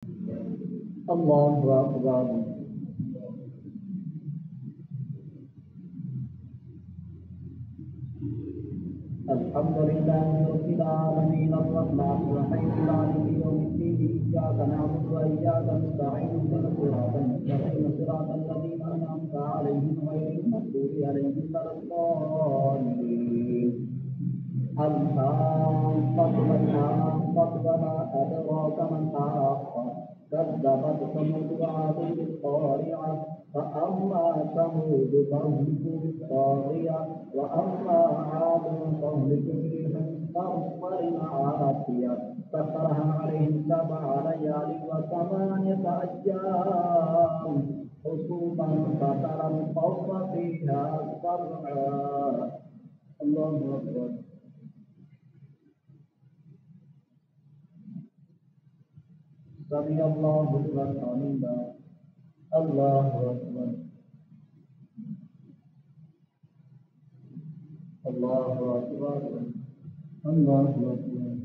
الله أكبر. الحمد لله رب العالمين الرحمن الرحيم مالك يوم الدين إياك نعبد وإياك نستعين اهدنا الصراط المستقيم صراط الذين أنعمت عليهم غير المغضوب عليهم ولا الضالين. الحاقة ما الحاقة وما أدراك ما الحاقة كذبت ثمود وعاد بالقارعة فأما ثمود فأهلكوا بالطاغية وأما عاد فأهلكوا بريح صرصر عاتية سخرها عليهم 7 ليال و8 أيام حسوما فترى القوم فيها صرعا. الله أكبر. سمع الله لمن حمده. الله أكبر. الله أكبر. الله أكبر.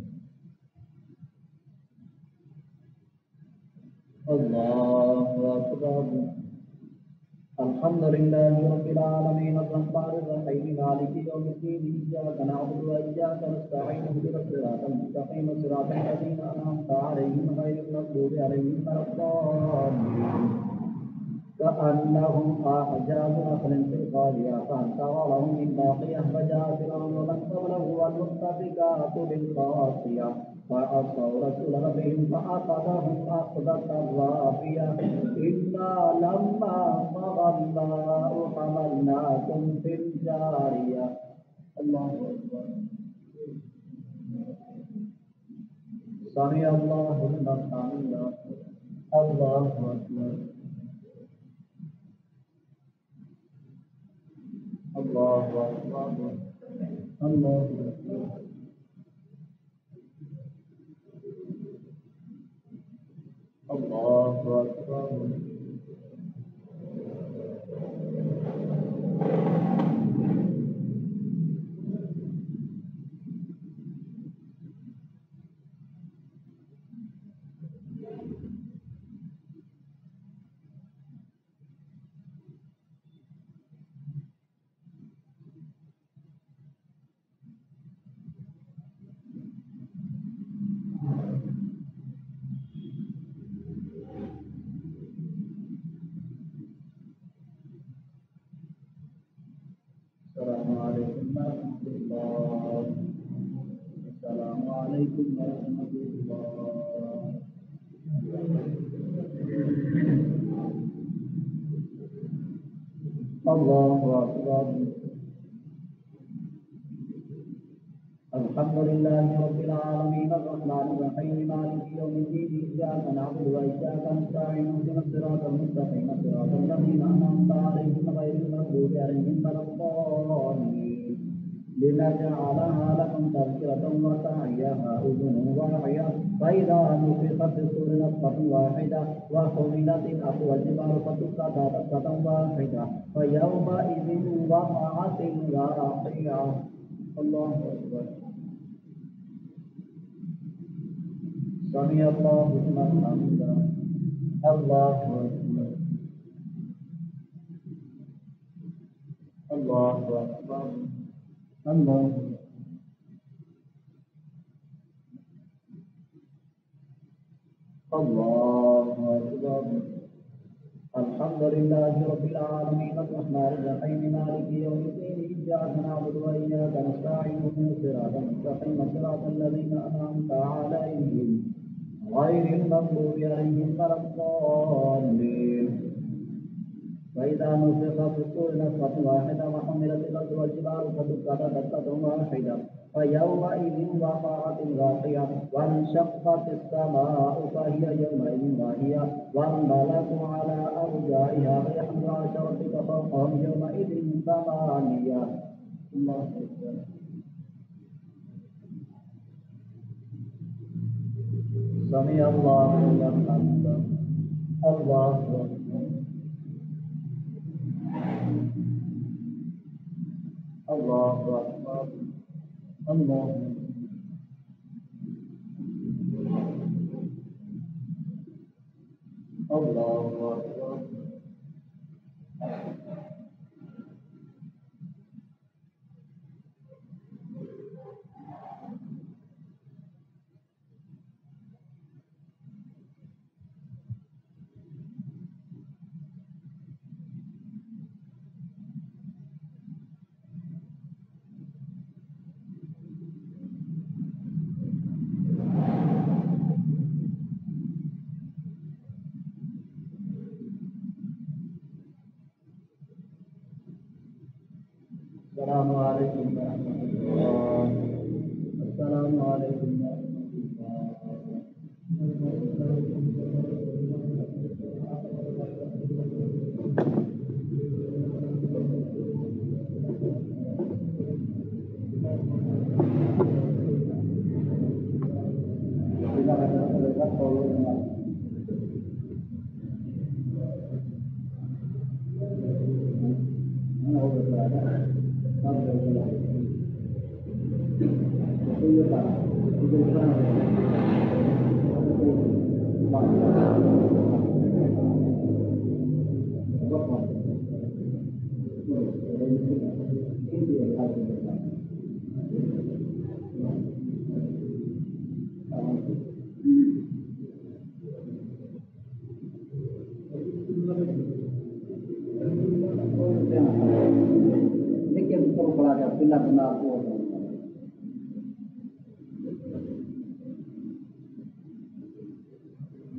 الله أكبر. الحمد لله رب العالمين الرحمن الرحيم مالك يوم الدين إياك نعبد وإياك نستعين اهدنا الصراط المستقيم صراط الذين أنعمت عليهم غير المغضوب عليهم ولا الضالين. كأنهم أعجاز نخل خاوية فانتظر لهم من باقية فجاء فرعون ومن قبله والمؤتفكات بالخاصية فعصوا رسول ربهم فأخذهم أخذة رافية إنا لما طغى الماء حملناكم في الجارية. الله أكبر. سمع الله لمن حمده. الله أكبر. الله أكبر. الله أكبر. الله أكبر. السلام عليكم ورحمة الله. السلام عليكم ورحمة الله. الله أكبر. الحمد لله رب العالمين الرحمن الرحيم مالك يوم الدين إياك نعبد وإياك نستعين اهدنا الصراط المستقيم صراط الذين أنعمت عليهم غير المغضوب عليهم ولا الضالين. لنجعلها لكم تذكرة وتعيها أذن واعية فإذا نفخ في الصور نفخة واحدة وحملت الأرض والجبال فدكتا دكة واحدة فيومئذ وقعت الواقعة. الله أكبر. سمع الله لمن حمده. الله أكبر. الله أكبر. الله الله أكبر. الحمد لله رب العالمين الرحمن الرحيم مالك يوم الدين إياك نعبد وإياك نستعين اهدنا الصراط المستقيم صراط الذين أنعمت عليهم غير المغضوب عليهم ولا الضالين. فإذا نفخ في الصور نفخة واحدة وحملت الأرض والجبال فدكتا دكة واحدة فيومئذ وقعت الواقعة وانشقت السماء فهي يومئذ واهية والملك على أرجائها ويحمل عرش ربك فوقهم يومئذ 8. الله أكبر. سمع الله لمن حمده. الله أكبر. الله أكبر. الله الله أكبر. السلام عليكم ورحمة الله. السلام عليكم ورحمة الله.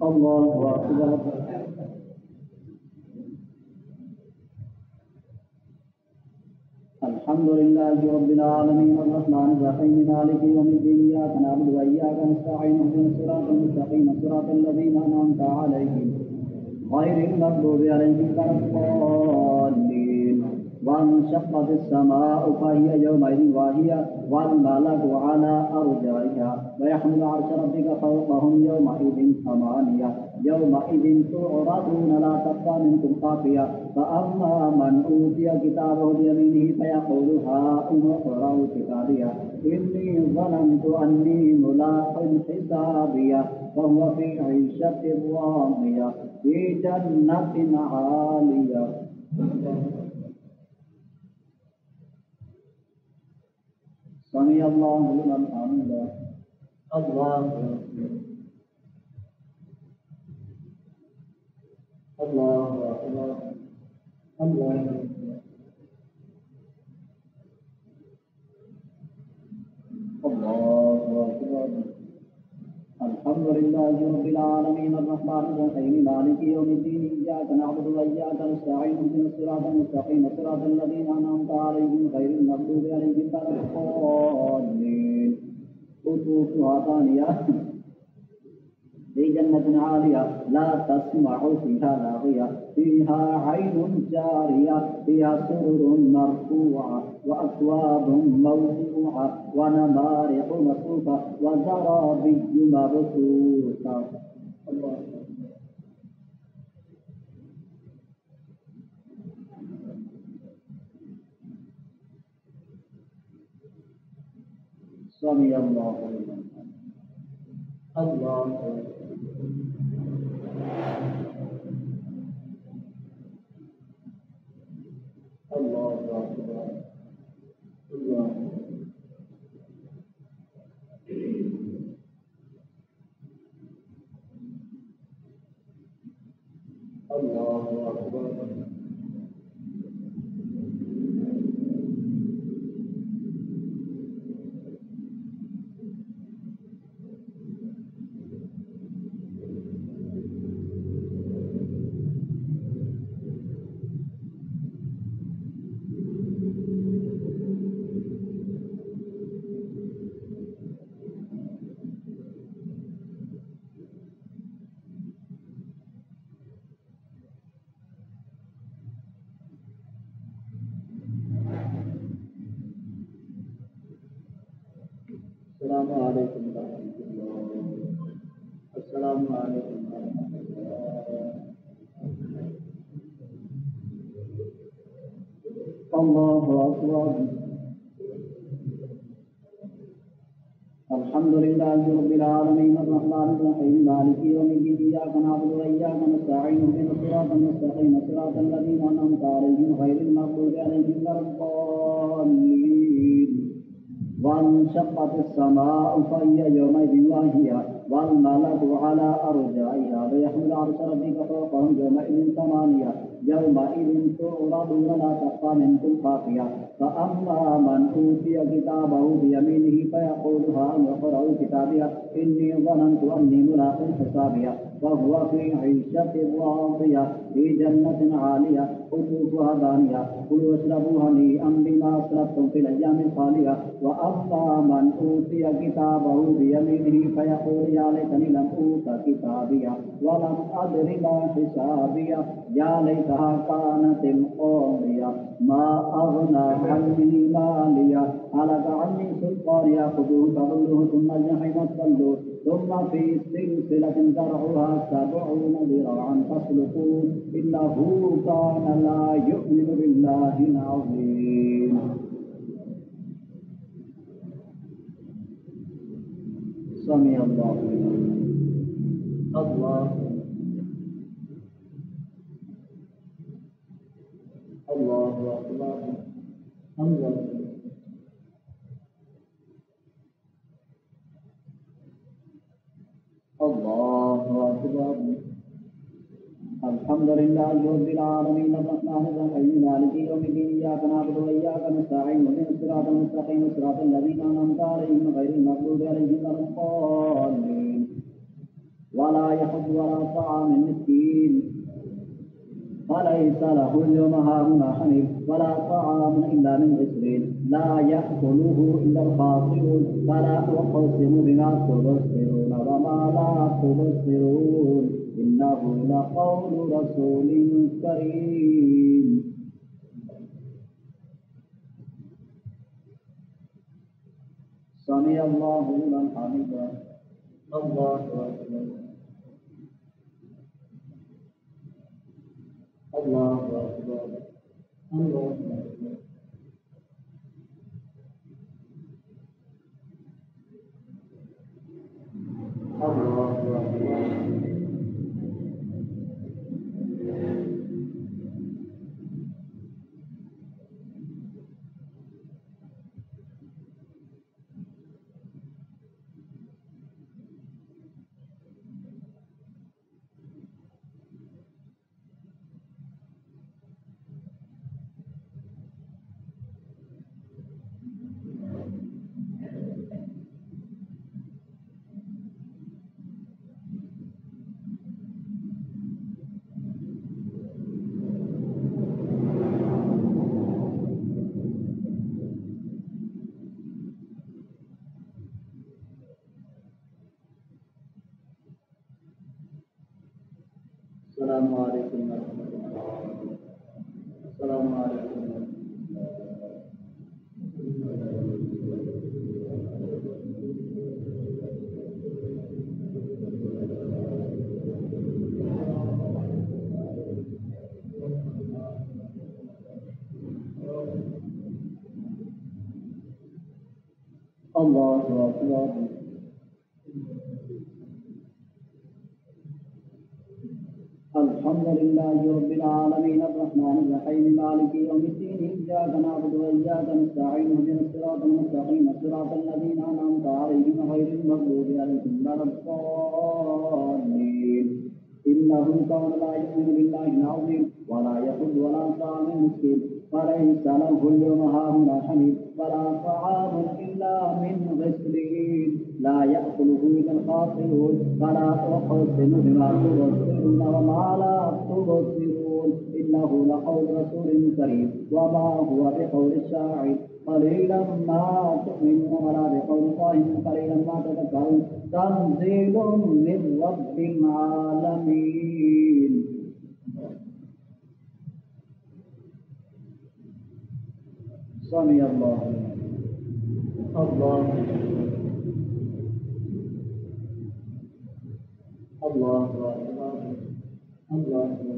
الله أكبر. الحمد لله رب العالمين الرحمن الرحيم مالك يوم الدين إياك نعبد وإياك نستعين اهدنا الصراط المستقيم صراط الذين أنعمت عليهم غير المغضوب عليهم ولا الضالين. وانشقت السماء فهي يومئذ واهية والملك على أرجائها ويحمل عرش ربك فوقهم يومئذ ثمانية يومئذ تعرضون لا تخفى منكم خافية فأما من أوتي كتابه بيمينه فيقول هاؤم اقرءوا كتابيه إني ظننت أني ملاق حسابيه فهو في عيشة راضية في جنة عالية. سمع الله لمن حمده. الله الله أكبر. الله أكبر. الحمد لله رب العالمين الرحمن الرحيم مالك يوم الدين إياك نعبد وإياك نستعين اهدنا الصراط المستقيم صراط الذين أنعمت عليهم غير المغضوب عليهم ولا الضالين. قطوفها دانية في جنة عالية لا تسمع فيها لاغية فيها عين جارية فيها سرر مرفوعة وأكواب موضوعة ونمارق مصفوفة وزرابي مبثوثة. الله سمع الله لمن حمده. الله الله أكبر. الله الله أكبر. السلام عليكم ورحمة الله. السلام عليكم ورحمة الله. الله أكبر. الحمد لله لله رب العالمين الرحمن الرحيم مالك يوم الدين إياك نعبد وإياك نستعين اهدنا الصراط المستقيم صراط الذين أنعمت عليهم غير المغضوب عليهم ولا الضالين وانشقت السماء فهي يومئذ واهية والملك على أرجائها ويحمل عرش ربك فوقهم يومئذ ثمانية يومئذ تعرضون لا تخفى منكم خافية فأما من أوتي كتابه بيمينه فيقول هاؤم اقرءوا كتابيه إني ظننت أني ملاق حسابيه وهو في عيشة راضية في جنة عالية قطوفها دانية كلوا واشربوا هنيئا بما أسرفتم في الأيام الخالية وأما من أوتي كتابه بيمينه فيقول يا ليتني لم أوت كتابيه ولم أدر ما حسابيه يا ليتها كانت القاضية ما أغنى عني ماليه هلك عني سلطانيه خذوه فغلوه ثم الجحيم صلوه ثم في سلسلة ذرعها 70 ذراعا فاسلكوه إنه كان لا يؤمن بالله العظيم. سمع الله لمن الله الله أكبر الله الله أكبر. الحمد لله رب العالمين الرحمن الرحيم مالك يوم الدين إياك نعبد وإياك نستعين اهدنا الصراط المستقيم صراط الذين أنعمت عليهم غير المغضوب عليهم ولا الضالين ولا يحض ولا طعام المسكين فليس له اليوم هاهنا حميم ولا طعام إلا من غسلين لا يأكله إلا الخاطئون فلا أقسم بما تبصرون وما لا تبصرون إنه لقول رسول كريم. سمع الله لمن حمده الله أكبر الله أكبر الله أكبر. الله أكبر. السلام عليكم ورحمة الله. السلام عليكم ورحمة الله. الله أكبر. الحمد لله رب العالمين الرحمن الرحيم مالك يوم الدين إياك نعبد وإياك نستعين اهدنا الصراط المستقيم صراط الذين أنعمت عليهم غير المغضوب عليهم ولا الضالين إنه كان لا يؤمن بالله العظيم ولا يحض ولا طعام المسكين فليس له اليوم هاهنا حميم ولا طعام إلا من غسلين لا يأكله إلا الخاطئون فلا أقسم بما تبصرون وما لا تبصرون إنه لقول رسول كريم وما هو بقول الشاعر قليلا ما تؤمنون ولا بقول طاهر قليلا ما تذكرون تنزيل من رب العالمين. سمع الله الله الله أكبر الله أكبر.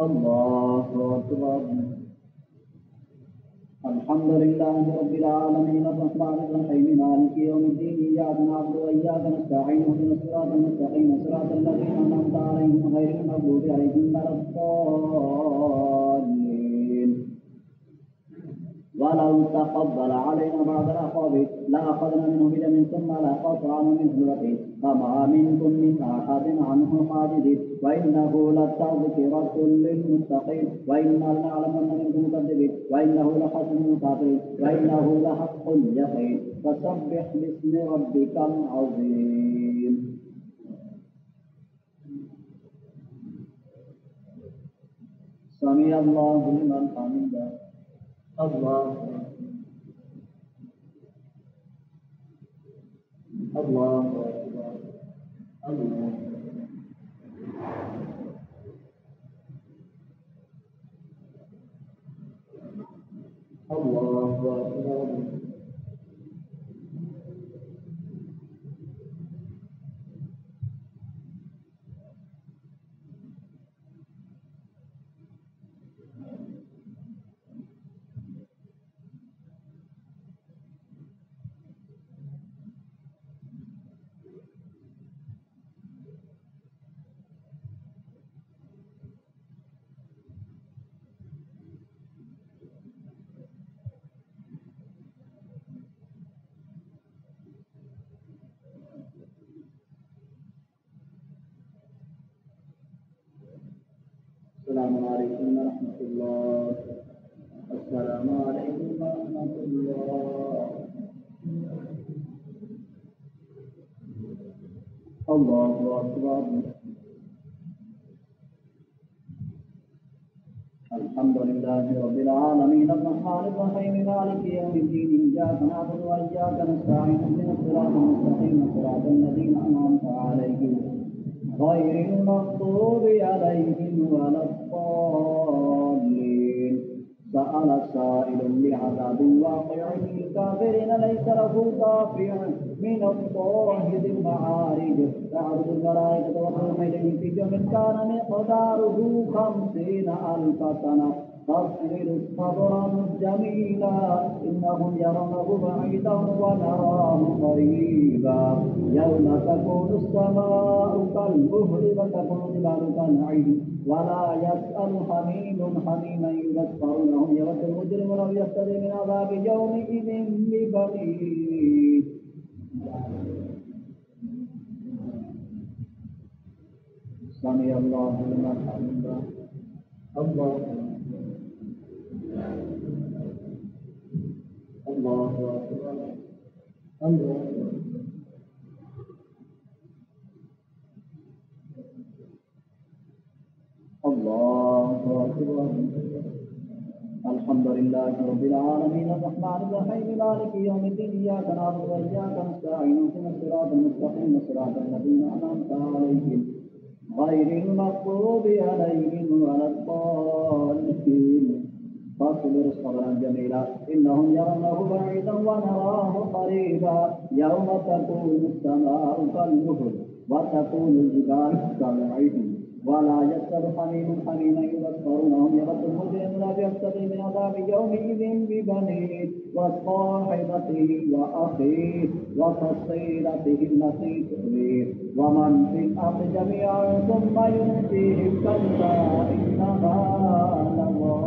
الله أكبر. الحمد لله رب العالمين الرحمن الرحيم مالك يوم الدين إياك نعبد وإياك نستعين اهدنا الصراط المستقيم صراط الذين أنعمت عليهم غير المغضوب عليهم ولا الضالين ولو تقبل علينا بعض العقاب لأخذنا منه بدم ثم لقطعنا منه الوتين فما منكم من أحد عنه حاجزين وإنه لتذكرة للمتقين وإنا لنعلم أن منكم مكذبين وإنه لحسن الكافرين وإنه لحق اليقين فسبح باسم ربك العظيم. سمع الله لمن حمده. الله الله أكبر. الله الله أكبر. السلام عليكم ورحمة الله. السلام عليكم ورحمة الله. الله أكبر. الحمد لله رب العالمين الرحمن الرحيم مالك يوم الدين إياك نعبد وإياك نستعين اهدنا الصراط المستقيم صراط الذين أنعمت عليهم غير المغضوب عليهم ولا الضالين. سأل سائل بعذاب واقع للكافرين ليس له دافع من الله ذي المعارج تعرض الملائكة والروح إليه في يوم كان مقداره 50,000 سنة تصبر صبرا جميلا إنهم يرونه بعيدا ونراه قريبا يوم تكون السماء كالمهل وتكون الجبال كالعهن ولا يسأل حميم حميما يذكرونهم يود المجرم لو يفتدي من عذاب يومئذ ببنيه. سمع الله لمن حمده. الله الله أكبر. الله الله أكبر. الحمد لله رب العالمين الرحمن الرحيم مالك يوم الدين إياك نعبد وإياك نستعين اهدنا الصراط المستقيم صراط الذين أنعمت عليهم غير المغضوب عليهم ولا الضالين. فاصبر صبرا جميلا إنهم يرونه بعيدا ونراه قريبا يوم تكون السماء كالمهل وتكون الجبال كالعهن ولا يسأل حميم حميما يذكرونهم يود المجرم لا يفتدي من عذاب يومئذ ببنيه وصاحبته وأخيه وفصيلته التي تؤويه ومن في الأرض جميعا ثم ينجيه كلا إنها لظى.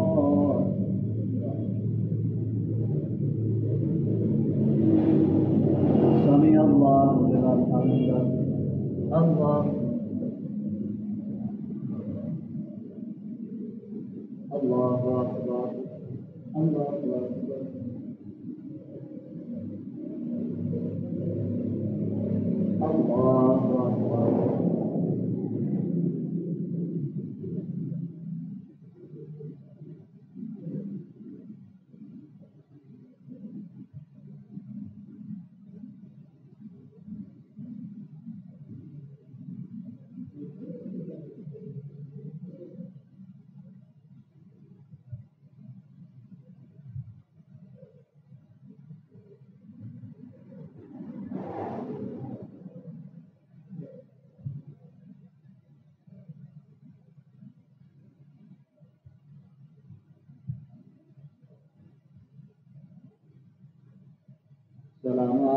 سمع الله لمن حمده. الله الله أكبر. الله أكبر. الله أكبر.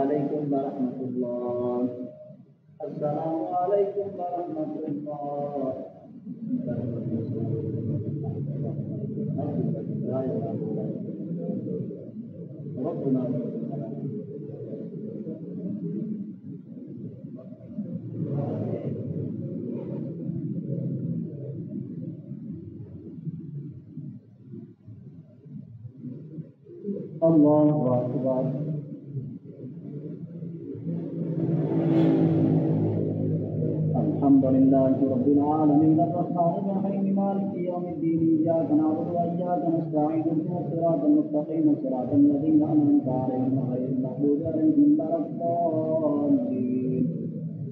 عليكم ورحمة الله. السلام عليكم ورحمة الله. ربنا الله أكبر. الحمد لله رب العالمين الرحمن الرحيم مالك يوم الدين إياك نعبد وإياك نستعين اهدنا الصراط المستقيم صراط الذين أنعمت عليهم غير المغضوب عليهم ولا الضالين.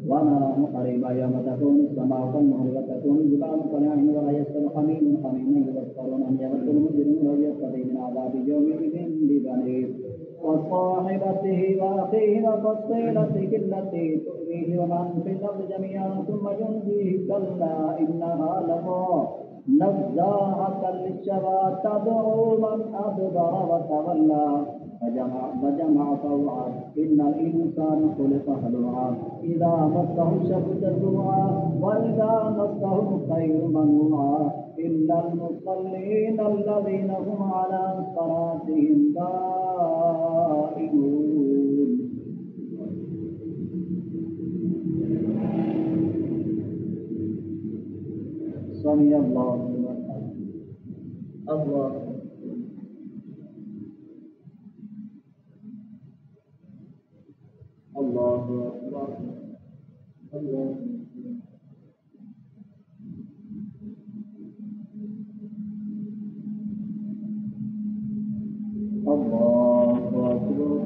ونرى قريبا يوم تكون السماء كالمهل وتكون الجبال كالعهن ولا يسأل حميم حميما يذكرون أن يغفر المجرم ويقتدي من عذاب يومئذ ببنيه وصاحبته وأخيه وفصيلته التي تؤويه ومن في الأرض جميعا ثم ينجيه كلا إنها لظى نزاعة للشوى تدعو من أدبر وتولى فجمع فوعى إن الإنسان خلق هلوعا إذا مسه الشر جزوعا وإذا مسه الخير منوعا إلا المصلين الذين هم على صلاتهم دائمون. سمع الله لمن حمده. الله الله أكبر. الله الله أكبر.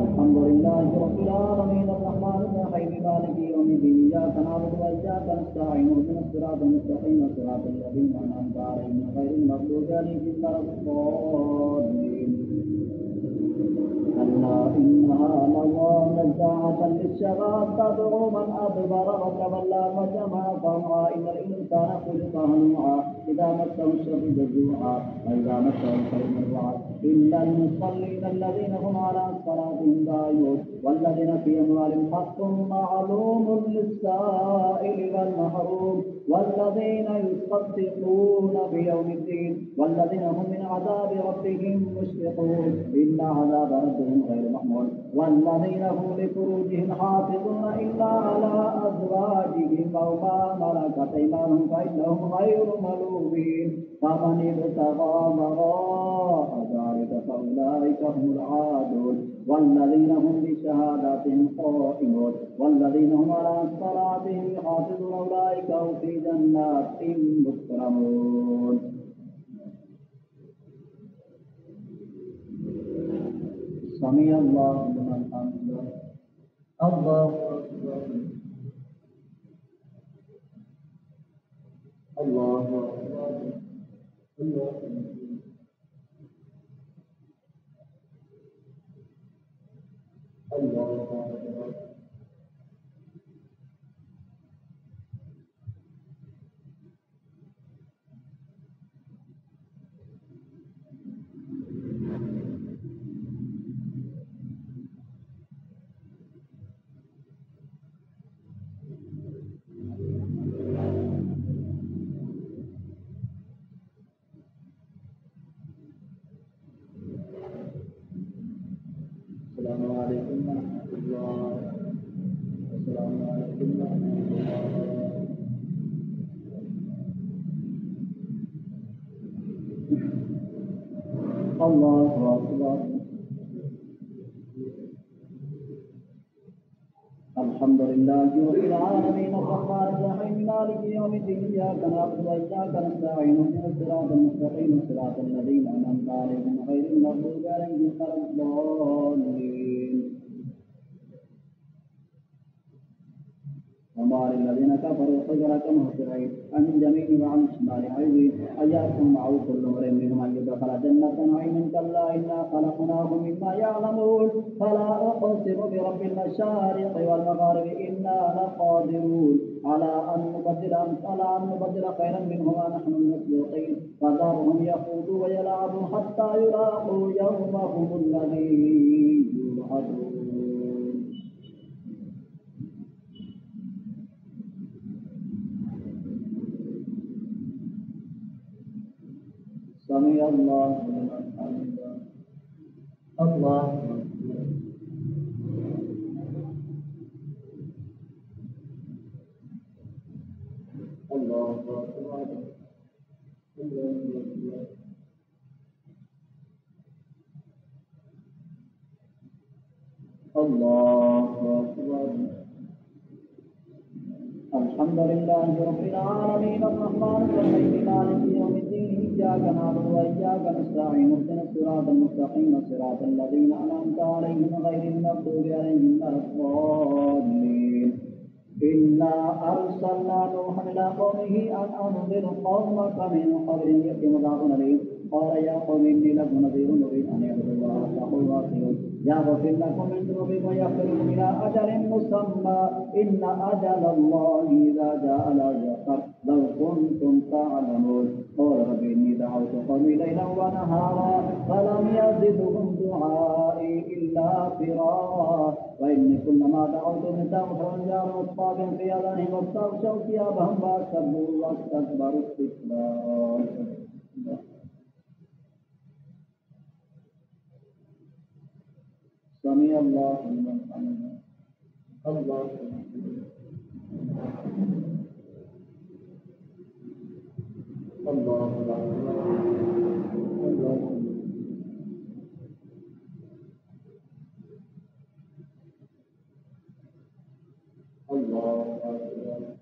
الحمد لله رب العالمين الرحمن الرحيم مالك يوم الدين إياك نعبد وإياك نستعين اهدنا الصراط المستقيم صراط الذين أنعمت عليهم غير المغضوب عليهم ولا الضالين. كلا إنها لظى نزاعة للشوى تدعو من أدبر وتولى وجمع فوعى إن الإنسان خلق هلوعا إذا مسه الشر جزوعا وإذا مسه الخير منوعا إلا المصلين الذين هم على صلاتهم دائمون والذين في أموالهم حق معلوم للسائل والمحروم والذين يصدقون بيوم الدين والذين هم من عذاب ربهم مشفقون إن عذاب ربهم غير محمول والذين هم لفروجهم حافظون إلا على أزواجهم أو ما ملكت أيمانهم فإنهم غير ملومين فمن ابتغى وراء ذلك فأولئك هم العادون والذين هم بشهاداتهم قائمون والذين هم على صلاتهم يحافظون أولئك هم في جنات مكرمون. سمع الله لمن حمده. الله أكبر. الله أكبر. الله أكبر. الله أكبر. السلام عليكم ورحمة الله. السلام عليكم ورحمة الله. الله أكبر. الحمد لله رب العالمين الرحمن الرحيم مالك يوم الدين إياك نعبد وإياك نستعين اهدنا الصراط المستقيم صراط الذين أنعمت عليهم غير المغضوب عليهم ولا الضالين. وما للذين كفروا حجرة مهطعين عن اليمين وعن الشمال عزيز أيأتكم معه كل امرئ منهم أن يدخل جنة نعيم كلا إنا خلقناهم مما يعلمون فلا أقسم برب المشارق والمغارب إنا لقادرون على أن نبدل خيرا منهما نحن المسبوقين فذرهم يخوضوا ويلعبوا حتى يلاقوا يومهم الذي يوعدون. سمع الله لمن حمده. الله الله أكبر. الله أكبر. الحمد لله رب العالمين الرحمن الرحيم مالك يوم الدين إياك نعبد وإياك نستعين اهدنا الصراط المستقيم صراط الذين أنعمت عليهم غير المغضوب عليهم ولا الضالين. إنا أرسلنا نوحا إلى قومه أن أنذر قومك من قبل أن يأتيهم عذاب أليم قال يا قوم إني لكم نذير مبين أن اعبدوا الله واتقوه وأطيعون يغفر لكم من ذنوبكم ويغفركم إلى أجل مسمى إن أجل الله إذا جاء لا يؤخر لو كنتم تعلمون قال رب إني دعوت قومي ليلا ونهارا فلم يزدهم دعائي إلا فرارا وإني كلما دعوتهم تغفر جعلوا أصحابهم في آذانهم واستغشوا ثيابهم فأسروا واستكبروا استكبارا. سمع الله لمن حمده. الله الله الله أكبر.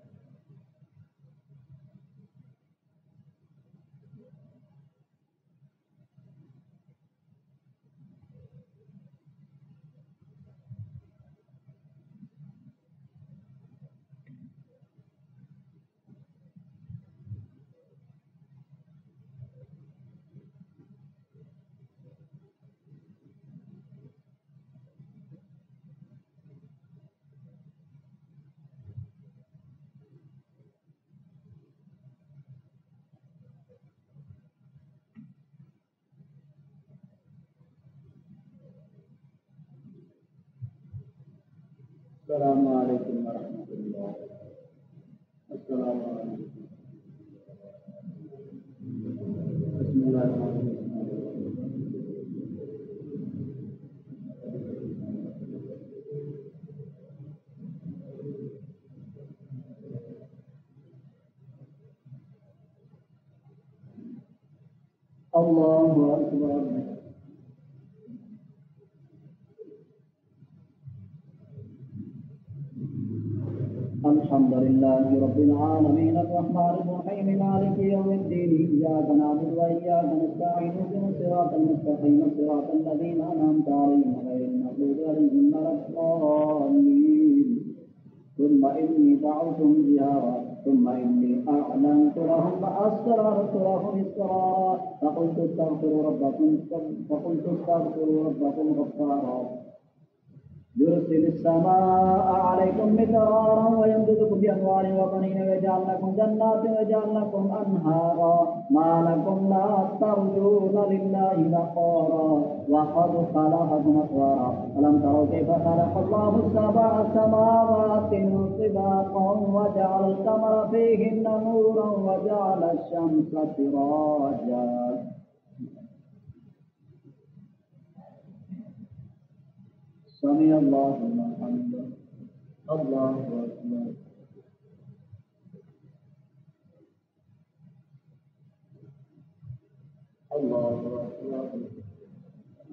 السلام عليكم ورحمة الله. السلام عليكم. بسم الله الرحمن الرحيم. الله أكبر. الحمد لله رب العالمين الرحمن الرحيم مالك يوم الدين إياك نعبد وإياك نستعين اهدنا الصراط المستقيم صراط الذين أنعمت عليهم غير المغضوب عليهم ولا الضالين. ثم إني دعوتهم جهارا ثم إني أعلنت لهم فأسررت لهم إسرارا فقلت استغفروا ربكم غفارا يرسل السماء عليكم مدرارا ويمددكم بأموال وبنين ويجعل لكم جنات ويجعل لكم أنهارا ما لكم لا ترجون لله وقارا وقد خلقكم أطوارا ألم تروا كيف خلق الله سبع سماوات طباقا وجعل القمر فيهن نورا وجعل الشمس سراجا. سمع الله لمن حمده. الله أكبر. الله أكبر.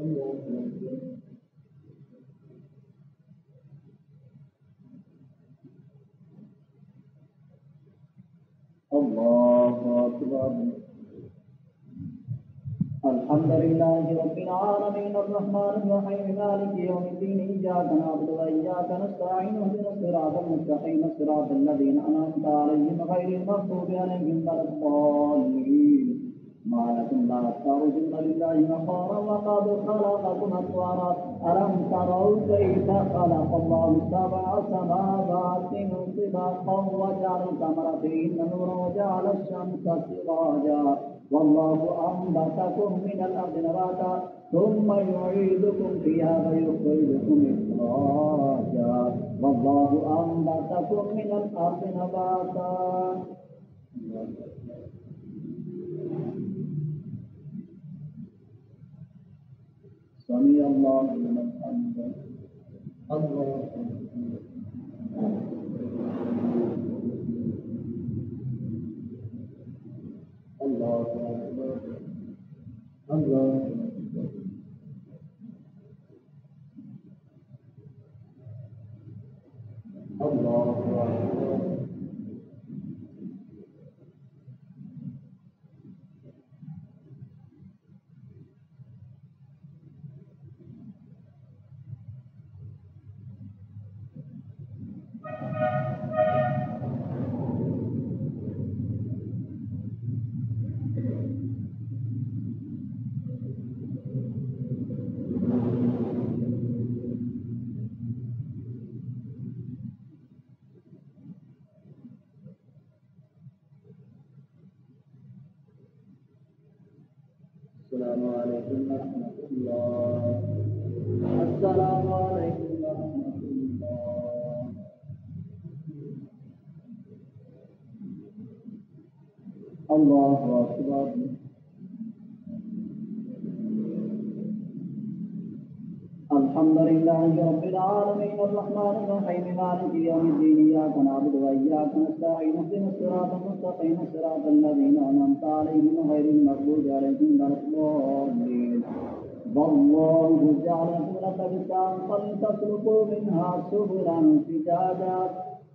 الله أكبر. الله أكبر. الحمد لله رب العالمين الرحمن الرحيم مالك يوم الدين إياك نعبد وإياك نستعين اهدنا الصراط المستقيم صراط الذين أنعمت عليهم غير المغضوب عليهم ولا الضالين ما لكم لا ترجون لله وقارا وقد خلقكم أطوارا ألم تروا كيف خلق الله سبع سماوات طباقا وجعل القمر فيهن نورا وجعل الشمس سراجا والله أنبتكم من الأرض نباتا ثم يعيدكم فيها ويخرجكم إخراجا والله أنبتكم من الأرض نباتا. سمع الله لمن حمده. الله الله أكبر. الله الله أكبر. السلام عليكم ورحمة الله. السلام عليكم ورحمة الله. الله أكبر. الحمد لله رب العالمين الرحمن الرحيم مالك يوم الدين إياك نعبد وإياك نستعين اهدنا الصراط المستقيم صراط الذين أنعمت عليهم غير المغضوب عليهم ولا الضالين. والله جعل لكم بساطا فلتسلكوا منها سبلا فجاجا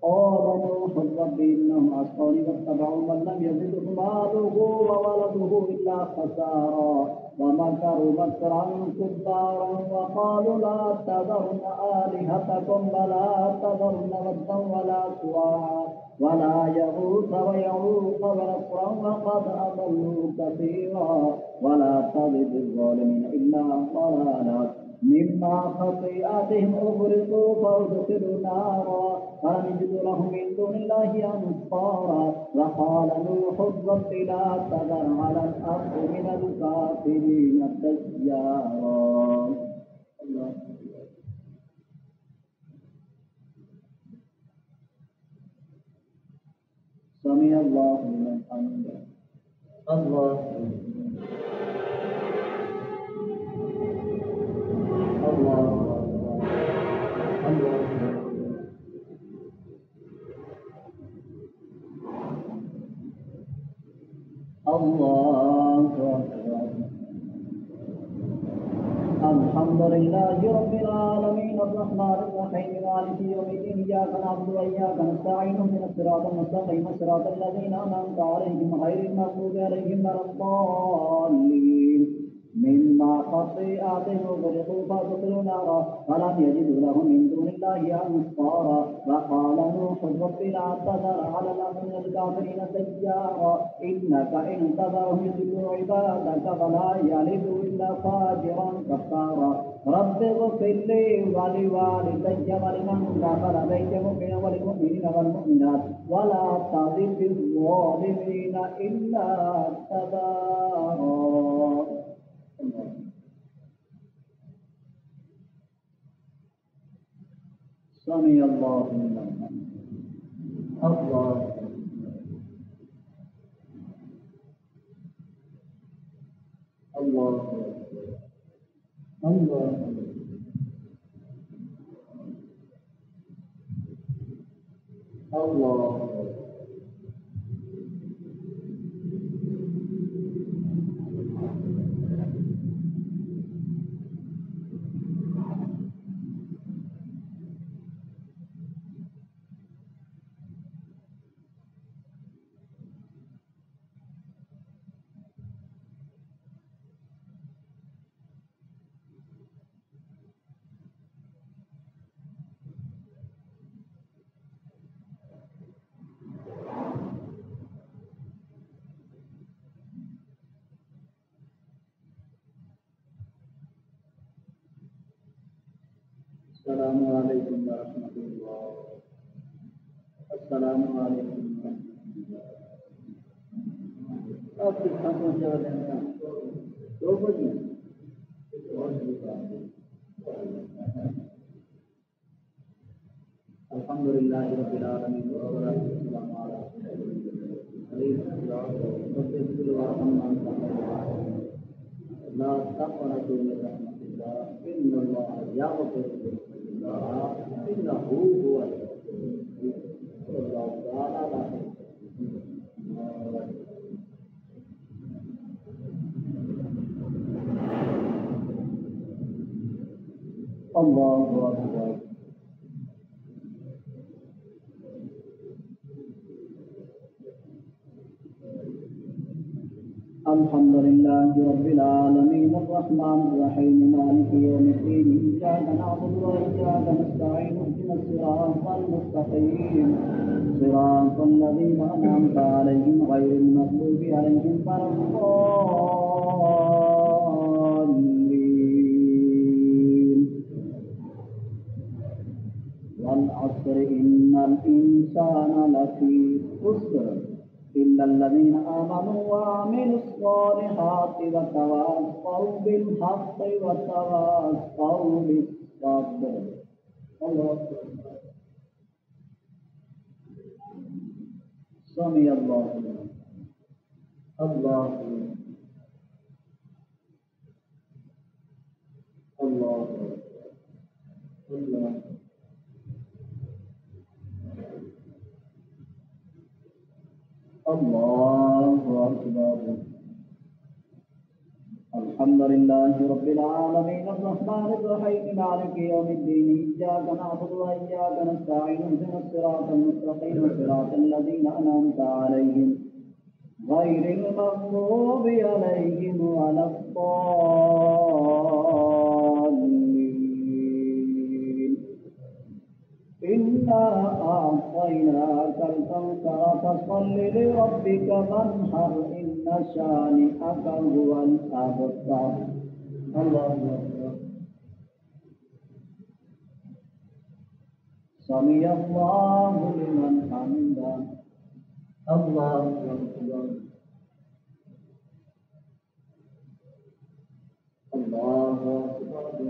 قال نوح رب إنهم عصوني واتبعوا من لم يزده ماله وولده إلا خسارا ومكروا مكرا كبارا وقالوا لا تذرن آلهتكم ولا تذرن ودا ولا سواعا ولا يغوث ويعوق ونسرا وقد أضلوا كثيرا ولا تزد الظالمين إلا ضلالا مما خطيئاتهم أغرقوا فأدخلوا نارا فلم يجدوا لهم من دون الله أنصارا وقال نوح رب لا تذر على الأرض من الكافرين ديارا. سمع الله لمن حمده. الله الله الله الله أكبر. الحمد لله رب العالمين الرحمن الرحيم مالك يوم الدين إياك نعبد وإياك نستعين اهدنا الصراط المستقيم صراط الذين أنعمت عليهم غير المغضوب عليهم ولا الضالين مما خطيئاتهم أغرقوا فأدخلوا نارا فلم يجدوا لهم من دون الله أنصارا وقال نوح رب لا تذر على الأرض من الكافرين ديارا إنك إن تذرهم يضلوا عبادك فلا يلدوا إلا فاجرا كفارا رب اغفر لي ولوالدي ولمن دخل بيتي مؤمنا وللمؤمنين والمؤمنات ولا تزد الظالمين إلا تبارا. سمع الله لمن حمده. الله الله الله الله السلام عليكم ورحمة الله. السلام عليكم ورحمة الله. अब कितना पहुँचा देना दो बजे अल्हम्दुलिल्लाह रब्बिल आलमीन वस्सलातु वस्सलामु अला لا تقنطوا من رحمة الله إن الله يغفر الذنوب إنه هو الغفور والله تعالى الله أكبر. الحمد لله رب العالمين الرحمن الرحيم مالك يوم الدين إياك نعبد وإياك نستعين اهدنا الصراط المستقيم صراط الذين أنعمت عليهم غير المغضوب عليهم ولا الضالين والعصر إن الإنسان لفي خسر إلا الذين آمنوا وعملوا الصالحات وتواصوا بالحق وتواصوا بالصبر. الله أكبر. سمع الله الله الله الله الله أكبر. الحمد لله رب العالمين الرحمن الرحيم مالك يوم الدين إياك نعبد وإياك نستعين اهدنا الصراط المستقيم صراط الذين أنعمت عليهم غير المغضوب عليهم ولا الضالين. إنا أعطيناك الكوثر فصل لربك وانحر إن شانئك هو الأبتر. الله أكبر. سمع الله لمن حمده. الله أكبر. الله أكبر.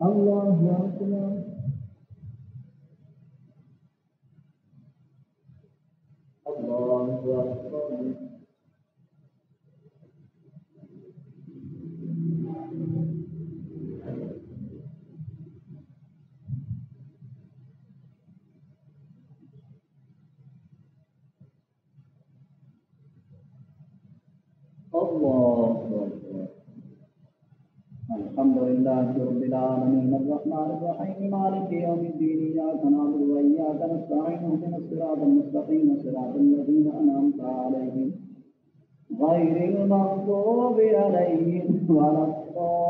الله أكبر. الله أكبر. الله أكبر. الحمد لله رب العالمين الرحمن الرحيم مالك يوم الدين إياك نعبد وإياك نستعين اهدنا الصراط المستقيم صراط الذين أنعمت عليهم غير المغضوب عليهم ولا الضالين.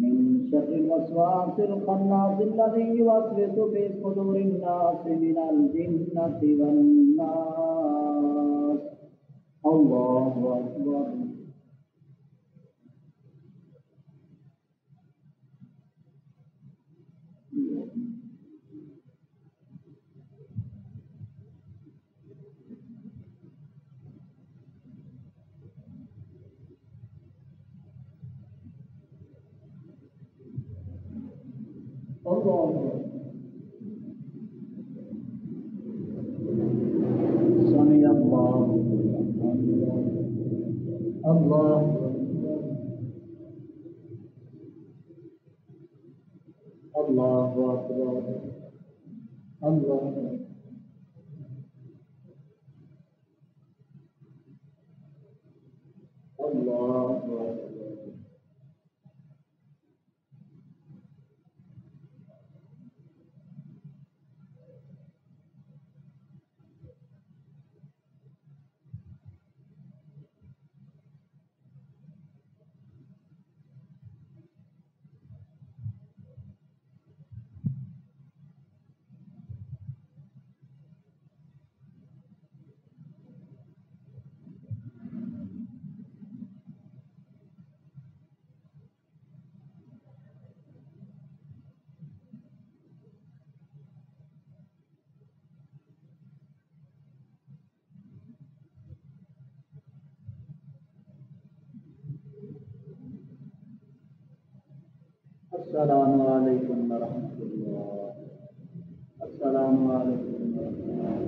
من شر الوسواس الخناس الذي يوسوس في صدور الناس من الجنة والناس. الله أكبر. الله سمع الله الله الله أكبر. الله الله أكبر. अस्सलामु अलैकुम व रहमतुल्लाह। अस्सलामु अलैकुम व रहमतुल्लाह।